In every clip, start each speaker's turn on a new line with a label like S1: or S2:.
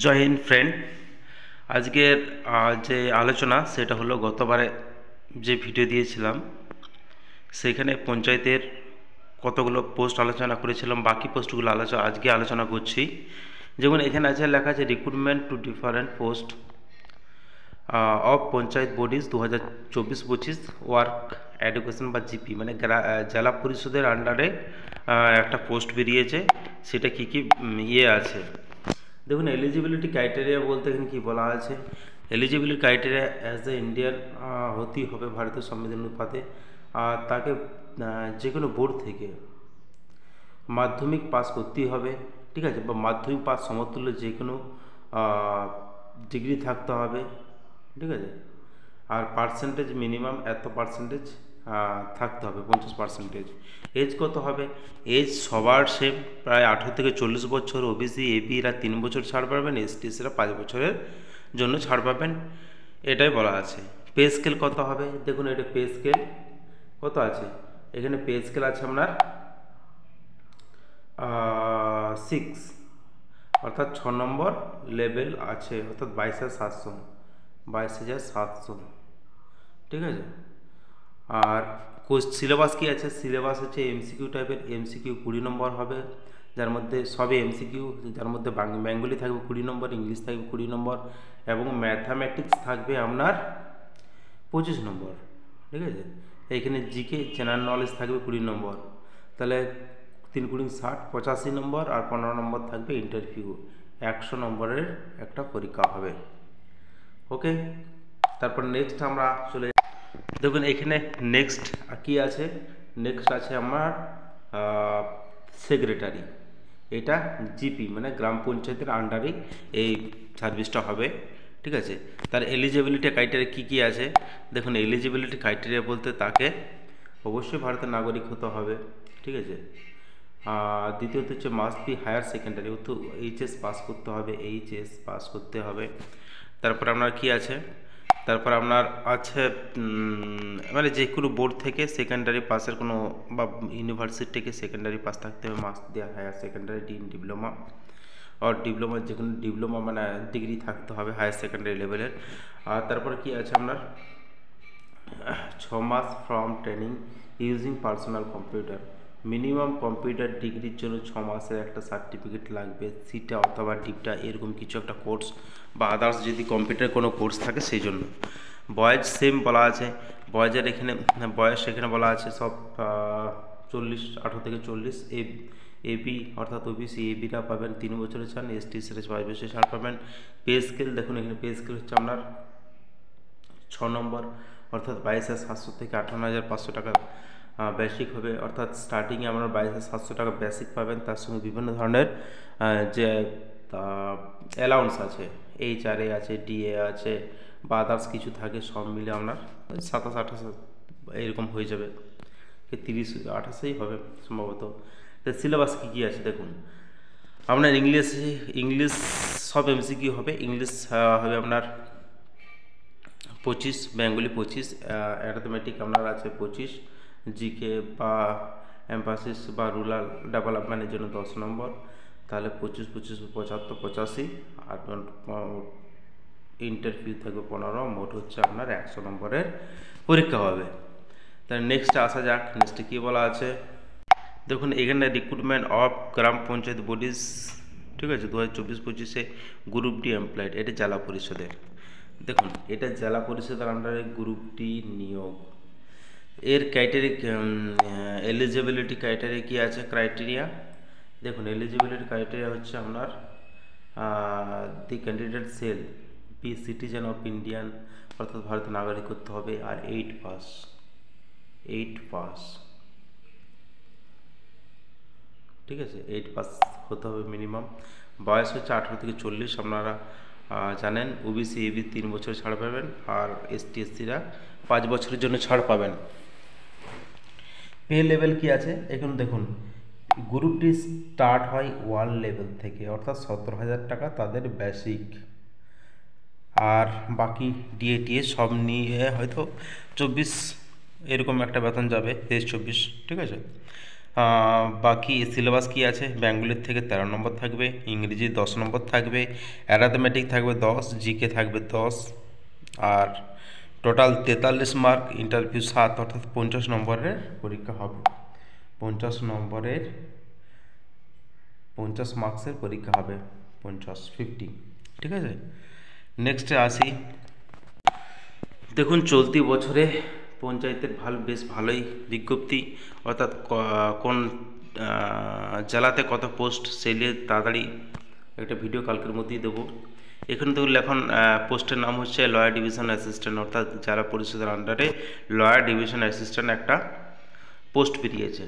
S1: জয় Hind friend. আজকের যে আলোচনা সেটা হলো গতবারে যে ভিডিও দিয়েছিলাম সেখানে পঞ্চায়েতের কতগুলো পোস্ট আলোচনা করেছিলাম, বাকি পোস্টগুলো আজকে আলোচনা করছি। যেমন এখানে আছে লেখা আছে recruitment to different post of panchayat bodies 2024-25 work education বা জিপি, মানে জেলা পরিষদের আন্ডারে একটা পোস্ট বেরিয়েছে। সেটা কি কি আছে দেখুন। এলিজিবিলিটি ক্রাইটেরিয়া বলতে এখানে কী বলা আছে, eligibility criteria as a Indian হতেই হবে ভারতীয় সংবিধান অনুপাতে। আর তাকে যে কোনো বোর্ড থেকে মাধ্যমিক পাস করতেই হবে, ঠিক আছে, বা মাধ্যমিক পাস সমতুল্য যে কোনো ডিগ্রি থাকতে হবে, ঠিক আছে। আর পার্সেন্টেজ মিনিমাম এত পার্সেন্টেজ থাকতে হবে, 50%। এজ কত হবে? এজ সবার সেম, প্রায় 18 থেকে 40 বছর। ওবিসি এবিরা 3 বছর ছাড় পাবেন, এসটিসিরা 5 বছরের জন্য ছাড় পাবেন, এটাই বলা আছে। পে স্কেল কত হবে? দেখুন এটা পে স্কেল কত আছে, এখানে পে স্কেল আছে আপনার 6, অর্থাৎ 6 নম্বর লেভেল আছে, অর্থাৎ 22,700, ঠিক আছে। আর সিলেবাস কি আছে? সিলেবাস হচ্ছে এমসিকিউ টাইপের, এমসিকিউ 20 নম্বর হবে, যার মধ্যে সবই এমসিকিউ, যার মধ্যে বেঙ্গলি থাকবে 20 নম্বর, ইংলিশ থাকবে 20 নম্বর, এবং ম্যাথামেটিক্স থাকবে আপনার 25 নম্বর, ঠিক আছে। এইখানে জিকে জেনারেল নলেজ থাকবে 20 নম্বর, তাহলে 3 × 60 85 নম্বর, আর 15 নম্বর থাকবে ইন্টারভিউ। 100 নম্বরের একটা পরীক্ষা হবে, ওকে। তারপর নেক্সট আমরা চলে দেখুন এখানে নেক্সট কি আছে, নেক্সট আছে আমার সেক্রেটারি। এটা জিপি মানে গ্রাম পঞ্চায়েতের আন্ডারেই এই সার্ভিসটা হবে, ঠিক আছে। তার এলিজিবিলিটি ক্রাইটেরিয়া কী কী আছে দেখুন। এলিজিবিলিটি ক্রাইটেরিয়া বলতে তাকে অবশ্যই ভারতের নাগরিক হতে হবে, ঠিক আছে। দ্বিতীয়ত হচ্ছে মাস্ট বি হায়ার সেকেন্ডারি, তো এইচএস পাস করতে হবে, এইচএস পাস করতে হবে। তারপর আপনার কি আছে, তারপর আপনার আছে মানে যে কোনো বোর্ড থেকে সেকেন্ডারি পাসের কোনো, বা ইউনিভার্সিটি থেকে সেকেন্ডারি পাস থাকতে হবে, মাস্ট দেওয়া হায়ার সেকেন্ডারি ডিপ্লোমা, আর ডিপ্লোমা যে কোনো ডিপ্লোমা মানে ডিগ্রি থাকতে হবে হায়ার সেকেন্ডারি লেভেলের। আর তারপরে কি আছে আপনার 6 মাস from training using personal computer. Minimum computer ডিগ্রির জন্য 6 মাসের একটা সার্টিফিকেট লাগবে, সিটা অথবা ডিপটা এরকম কিছু একটা কোর্স, বা আদার্স যদি কম্পিউটার কোনো কোর্স থাকে সেই জন্য। বয়স সেম বলা আছে, বয়সের এখানে বয়স এখানে বলা আছে সব 40, 18 থেকে 40। এবি অর্থাৎ ওবিসি এবিরা পাবেন 3 বছরের ছাড়, এসটি সিরা 5 বছরের ছাড় পাবেন। পে স্কেল দেখুন, এখানে পে স্কেল হচ্ছে আপনার 6 নম্বর, অর্থাৎ 22,700 থেকে 58,500 টাকা বেসিক হবে, অর্থাৎ স্টার্টিংয়ে আমরা 22,700 টাকা বেসিক পাবেন, তার সঙ্গে বিভিন্ন ধরনের যে অ্যালাউন্স আছে, এইচআরএ আছে, ডিএ আছে, বা আদার্স কিছু থাকে, সব মিলে আপনার 27-28 এরকম হয়ে যাবে, 30-28 হবে সম্ভবত। তো সিলেবাস কী কী আছে দেখুন। আপনার ইংলিশ সব এমসিকিউ হবে, ইংলিশ হবে আপনার 25, বেঙ্গলি 25, অ্যারিথমেটিক আপনার আছে 25, জিকে বা এমফাসিস বা রুরাল ডেভেলপমেন্টের জন্য 10 নম্বর, তাহলে 25, 25, 75, 85, আর ইন্টারভিউ থাকবে 15, মোট হচ্ছে আপনার 100 নম্বরের পরীক্ষা হবে। তাহলে নেক্সট আসা যাক, নেক্সটে কী বলা আছে দেখুন। এখানে recruitment of gram panchayat bodies, ঠিক আছে, 2024-25 গ্রুপ ডি এমপ্লয়েড, এটা জেলা পরিষদের। দেখুন এটা জেলা পরিষদের আন্ডারে গ্রুপ ডি নিয়োগ। এর ক্রাইটেরিয়া এলিজিবিলিটি ক্রাইটেরিয়া কী আছে ক্রাইটেরিয়া দেখুন। এলিজিবিলিটি ক্রাইটেরিয়া হচ্ছে আপনার the candidate shall be citizen of Indian, অর্থাৎ ভারতের নাগরিক করতে হবে, আর 8 পাস, ঠিক আছে, 8 পাস হতে হবে মিনিমাম। বয়স হচ্ছে 18 থেকে 40, আপনারা জানেন। ওবিসি এবি 3 বছর ছাড় পাবেন, আর এসটি এসসিরা 5 বছরের জন্য ছাড় পাবেন। পে লেভেল কি আছে এখন দেখুন। গ্রুপটি স্টার্ট হয় 1 লেভেল থেকে, অর্থাৎ 17,000 টাকা তাদের বেসিক, আর বাকি ডিএটিএ সব নিয়ে হয়তো 24 এরকম একটা বেতন যাবে, 23-24, ঠিক আছে। বাকি সিলেবাস কি আছে, বেঙ্গলির থেকে 13 নম্বর থাকবে, ইংরেজি 10 নম্বর থাকবে, অ্যারাথমেটিক থাকবে 10, জিকে থাকবে 10, আর টোটাল 43 মার্ক, ইন্টারভিউ 7, অর্থাৎ 50 নম্বরের পরীক্ষা হবে। 50 নম্বরের 50 মার্কসের পরীক্ষা হবে, 50 ঠিক আছে। নেক্সটে আসি, দেখুন চলতি বছরে পঞ্চায়েতের বেশ ভালোই বিজ্ঞপ্তি, অর্থাৎ কোন জেলাতে কত পোস্ট সেলে তাড়াতাড়ি একটা ভিডিও কালকের মধ্যেই দেবো। এখানে দেখুন এখন পোস্টের নাম হচ্ছে লয়ার ডিভিশন অ্যাসিস্ট্যান্ট, অর্থাৎ জেলা পরিষদের আন্ডারে লয়ার ডিভিশন অ্যাসিস্ট্যান্ট একটা পোস্ট বেরিয়েছে।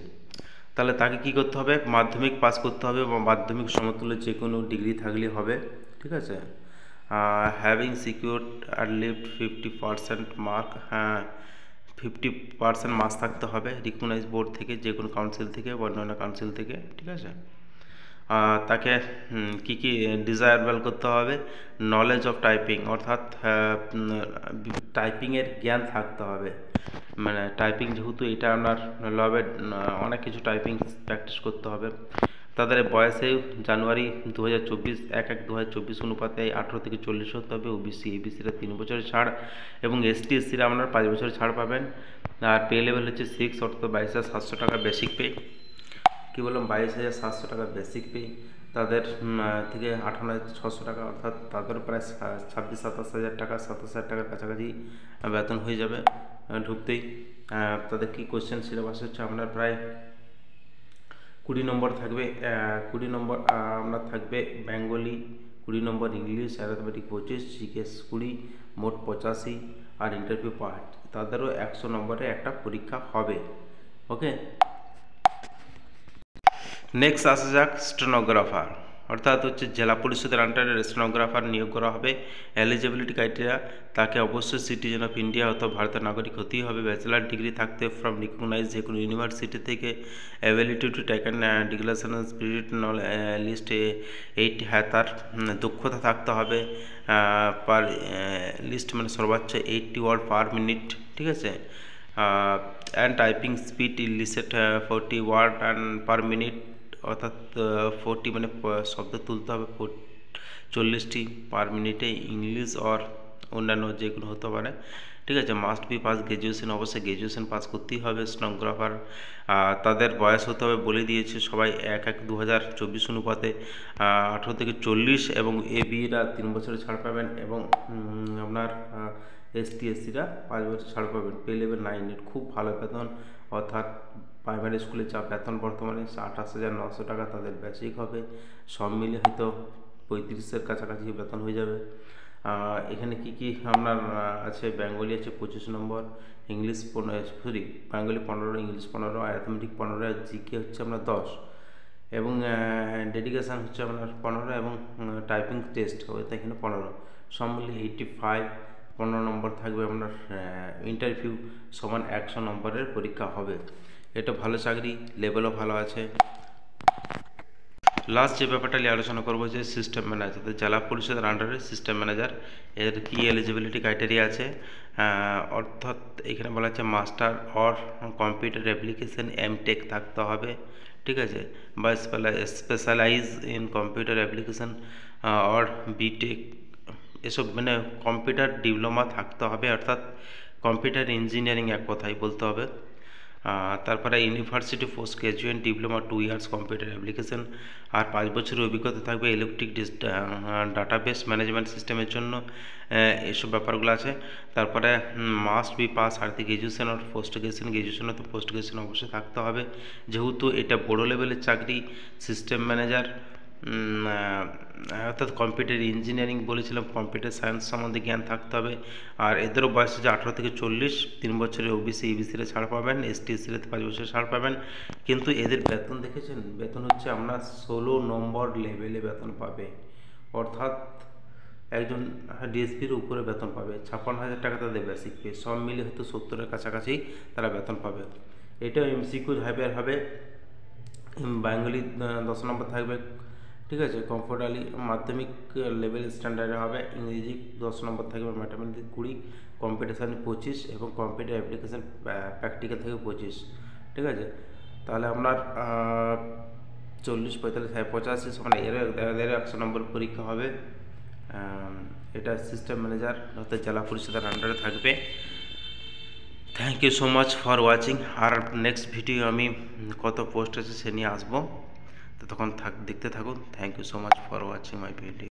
S1: তাহলে তাকে কি করতে হবে, মাধ্যমিক পাস করতে হবে বা মাধ্যমিক সমতুল্য যে কোনো ডিগ্রি থাকলে হবে, ঠিক আছে। হ্যাভিং সিকিউরড আর লিভড 50% মার্ক, হ্যাঁ 50% মার্কস থাকতে হবে রিকগনাইজ বোর্ড থেকে, যে কোনো কাউন্সিল থেকে বা অন্যান্য কাউন্সিল থেকে, ঠিক আছে। তাকে কি কি ডিজায়ারেবল করতে হবে, নলেজ অফ টাইপিং, অর্থাৎ টাইপিংয়ের জ্ঞান থাকতে হবে, মানে টাইপিং যেহেতু এটা আপনার লবে অনেক কিছু টাইপিং প্র্যাকটিস করতে হবে। তাদের বয়সে জানুয়ারি 2024 1/1/2024 অনুপাতে 18 থেকে 40 হতে হবে। ওবিসি এবিসিরা 3 বছরের ছাড় এবং এসটি এসসিরা আপনার 5 বছরের ছাড় পাবেন। আর পে লেভেল হচ্ছে 6, অর্থাৎ 22,700 টাকা বেসিক পে, কী বললাম 22,700 টাকা বেসিক পে। তাদের থেকে 58,600 টাকা, অর্থাৎ তাদের প্রায় 26-27 হাজার টাকা, 27 হাজার টাকার কাছাকাছি বেতন হয়ে যাবে ঢুকতেই। তাদের কি কোশ্চেন সিলেবাস হচ্ছে আপনার প্রায় 20 নম্বর থাকবে, 20 নম্বর আপনার থাকবে বেঙ্গলি, 20 নম্বর ইংলিশ, অ্যারিথমেটিক 25, জিকেস 20, মোট 85, আর ইন্টারভিউ পার্ট তাদেরও 100 নম্বরে একটা পরীক্ষা হবে। ওকে, নেক্সট আসা যাক স্টেনোগ্রাফার, অর্থাৎ হচ্ছে জেলা পরিষদের আন্ডারে স্টেনোগ্রাফার নিয়োগ করা হবে। এলিজিবিলিটি ক্রাইটেরিয়া, তাকে অবশ্যই সিটিজেন অফ ইন্ডিয়া অথবা ভারতের নাগরিক হতেই হবে, ব্যাচেলার ডিগ্রি থাকতে ফ্রম রিকগনাইজ যে কোনো ইউনিভার্সিটি থেকে, ability to taken declaration spirit লিস্টে 8, হ্যাঁ তার দক্ষতা থাকতে হবে পার লিস্ট, মানে সর্বোচ্চ 80 ওয়ার্ড পার মিনিট, ঠিক আছে। And typing speed at least 40 word and per minute, অর্থাৎ 40 মানে শব্দ তুলতে হবে 40টি পার মিনিটে, ইংলিশ অর অন্যান্য যে কোনো হতে পারে, ঠিক আছে। মাস্ট বি পাস গ্র্যাজুয়েশন, অবশ্যই গ্র্যাজুয়েশন পাস করতেই হবে স্টেনোগ্রাফার। তাদের বয়স হতে হবে বলে দিয়েছে সবাই 1/1/2024 অনুপাতে 18 থেকে 40, এবং এবিরা 3 বছরের ছাড় পাবেন, এবং আপনার এসটি এসসিরা 5 বছর ছাড় পাবেন। পে লেভেল 9, খুব ভালো বেতন, অর্থাৎ প্রাইমারি স্কুলে যা বেতন বর্তমানে 28,900 টাকা তাদের বেসিক হবে, সব মিলে হয়তো 35-এর কাছাকাছি বেতন হয়ে যাবে। এখানে কি কি আপনার আছে, বেঙ্গলি আছে 25 নম্বর, English Bengali 15, English 15, arithmetic 15, GK হচ্ছে আপনার 10, এবং ডেডিকেশান হচ্ছে আপনার 15, এবং টাইপিং টেস্ট হয়তো এখানে 15, সব মিলিয়ে 85, 15 নম্বর থাকবে আপনার। ইন্টারভিউ সমান 100 নম্বরের পরীক্ষা হবে। এটা ভালো চাকরি, লেভেলও ভালো আছে। লাস্ট যে ব্যাপারটা নিয়ে আলোচনা করবো যে সিস্টেম ম্যানেজার, জেলা পরিষদের আন্ডারে সিস্টেম ম্যানেজার, এর কি এলিজিবিলিটি ক্রাইটেরিয়া আছে, অর্থাৎ এখানে বলা হচ্ছে master or computer application MTech থাকতে হবে, ঠিক আছে, বা specialize in computer application or BTech, এসব মানে কম্পিউটার ডিপ্লোমা থাকতে হবে, অর্থাৎ কম্পিউটার ইঞ্জিনিয়ারিং এক কথাই বলতে হবে। তারপরে university post graduate diploma 2 years computer application, আর 5 বছরের অভিজ্ঞতা থাকবে ইলেকট্রিক ডাটাবেস ম্যানেজমেন্ট সিস্টেমের জন্য, এসব ব্যাপারগুলো আছে। তারপরে মাস্ট বি পাস আর দি গ্র্যাজুয়েশন আর পোস্ট গ্র্যাজুয়েশনে তো পোস্ট গ্র্যাজুয়েশন অবশ্যই থাকতে হবে, যেহেতু এটা বড় লেভেলের চাকরি। সিস্টেম ম্যানেজার অর্থাৎ কম্পিউটার ইঞ্জিনিয়ারিং বলেছিলাম, কম্পিউটার সায়েন্স সম্বন্ধে জ্ঞান থাকতে হবে, আর এদেরও বয়স হচ্ছে 18 থেকে 40, 3 বছরের ওবিসি এবিসিরা ছাড় পাবেন, এসটি এসসিরা 5 বছর ছাড় পাবেন। কিন্তু এদের বেতন দেখেছেন, বেতন হচ্ছে আপনার 16 নম্বর লেভেলে বেতন পাবে, অর্থাৎ একজন ডিএসপির উপরে বেতন পাবে। 56,000 টাকা তাদের বেসিক পে, সব মিলে হয়তো 70-এর কাছাকাছি তারা বেতন পাবে। এটাও এমসিকিউ হাইবার হবে। বেঙ্গলি 10 নম্বর থাকবে, ঠিক আছে, কমফোর্টালি মাধ্যমিক লেভেল স্ট্যান্ডার্ডে হবে। ইংরেজি 10 নম্বর থাকবে, ম্যাথামেটিক্স 20, কম্পিউটার সায়েন্স 25, এবং কম্পিউটার অ্যাপ্লিকেশন প্র্যাকটিক্যাল থেকে 25, ঠিক আছে। তাহলে আপনার 40, 45, 85 ওখানে 100 নম্বর পরীক্ষা হবে। এটা সিস্টেম ম্যানেজার অর্থাৎ জেলা পরিষদের আন্ডারে থাকবে। Thank you so much for watching. আর নেক্সট ভিডিও আমি কত পোস্ট আছে সে নিয়ে আসবো, তো তখন দেখতে থাকুন। Thank you so much for watching my video.